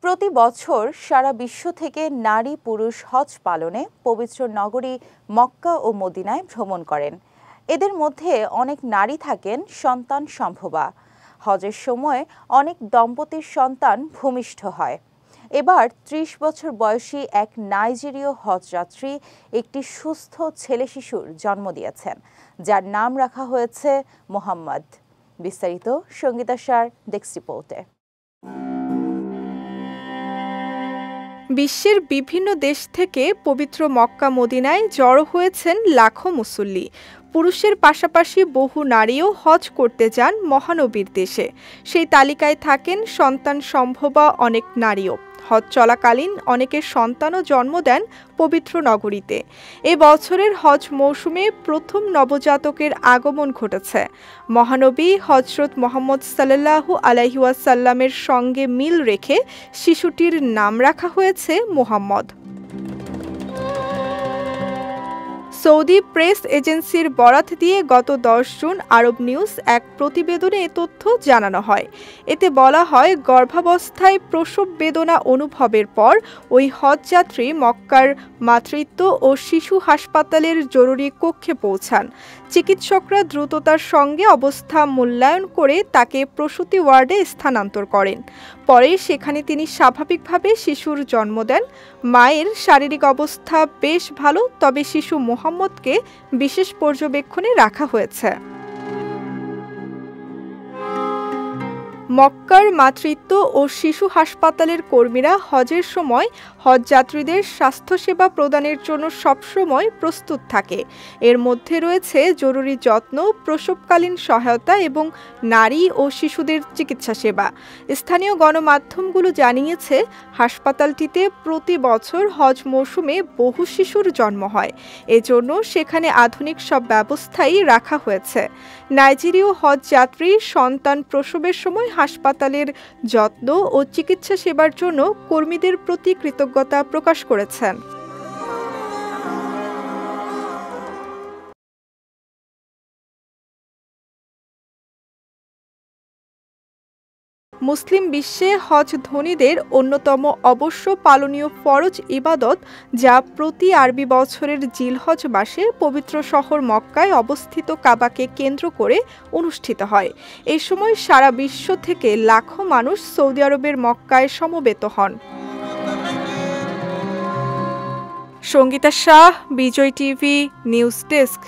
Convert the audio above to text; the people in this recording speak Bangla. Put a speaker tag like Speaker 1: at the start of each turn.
Speaker 1: প্রতি বছর সারা বিশ্ব থেকে নারী পুরুষ হজ পালনে পবিত্র নগরী মক্কা ও মদিনায় ভ্রমণ করেন। এদের মধ্যে অনেক নারী থাকেন সন্তান সম্ভবা। হজের সময় অনেক দম্পতির সন্তান ভূমিষ্ঠ হয়। এবার ৩০ বছর বয়সী এক নাইজেরীয় হজযাত্রী একটি সুস্থ ছেলে শিশুর জন্ম দিয়েছেন, যার নাম রাখা হয়েছে মোহাম্মদ। বিস্তারিত সঙ্গীতা সার ডেস্ক রিপোর্টে।
Speaker 2: বিশ্বের বিভিন্ন দেশ থেকে পবিত্র মক্কা মদিনায় জড়ো হয়েছেন লাখো মুসল্লি। পুরুষের পাশাপাশি বহু নারীও হজ করতে যান মহানবীর দেশে। সেই তালিকায় থাকেন সন্তান সম্ভবা অনেক নারীও। হজ চলাকালীন অনেকের সন্তানও জন্ম দেন পবিত্র নগরীতে। এ বছরের হজ মৌসুমে প্রথম নবজাতকের আগমন ঘটেছে। মহানবী হজরত মুহাম্মদ সাল্লাল্লাহু আলাইহি ওয়াসাল্লামের সঙ্গে মিল রেখে শিশুটির নাম রাখা হয়েছে মুহাম্মদ। সৌদি প্রেস এজেন্সির বরাত দিয়ে গত 10 জুন আরব নিউজ এক প্রতিবেদনে এ তথ্য জানানো হয়। এতে বলা হয়, গর্ভাবস্থায় প্রসব বেদনা অনুভবের পর ওই হজযাত্রী মক্কার মাতৃত্ব ও শিশু হাসপাতালের জরুরি কক্ষে পৌঁছান। চিকিৎসকরা দ্রুততার সঙ্গে অবস্থা মূল্যায়ন করে তাকে প্রসূতি ওয়ার্ডে স্থানান্তর করেন। পরে সেখানে তিনি স্বাভাবিকভাবে শিশুর জন্ম দেন। মায়ের শারীরিক অবস্থা বেশ ভালো, তবে শিশু মোহাম্মদকে বিশেষ পর্যবেক্ষণে রাখা হয়েছে। মক্কার মাতৃত্ব ও শিশু হাসপাতালের কর্মীরা হজের সময় হজযাত্রীদের স্বাস্থ্যসেবা প্রদানের জন্য সবসময় প্রস্তুত থাকে। এর মধ্যে রয়েছে জরুরি যত্ন, প্রসবকালীন সহায়তা এবং নারী ও শিশুদের চিকিৎসা সেবা। স্থানীয় গণমাধ্যমগুলো জানিয়েছে, হাসপাতালটিতে প্রতি বছর হজ মৌসুমে বহু শিশুর জন্ম হয়। এজন্য সেখানে আধুনিক সব ব্যবস্থাই রাখা হয়েছে। নাইজেরীয় হজযাত্রী সন্তান প্রসবের সময় হাসপাতালের যত্ন ও চিকিৎসা সেবার জন্য কর্মীদের প্রতি কৃতজ্ঞতা প্রকাশ করেছেন। মুসলিম বিশ্বে হজ ধনীদের অন্যতম অবশ্য পালনীয় ফরজ ইবাদত, যা প্রতি আরবি বছরের জিলহজ মাসে পবিত্র শহর মক্কায় অবস্থিত কাবাকে কেন্দ্র করে অনুষ্ঠিত হয়। এই সময় সারা বিশ্ব থেকে লাখো মানুষ সৌদি আরবের মক্কায় সমবেত হন। সঙ্গীতা শাহ, বিজয় টিভি নিউজ ডেস্ক।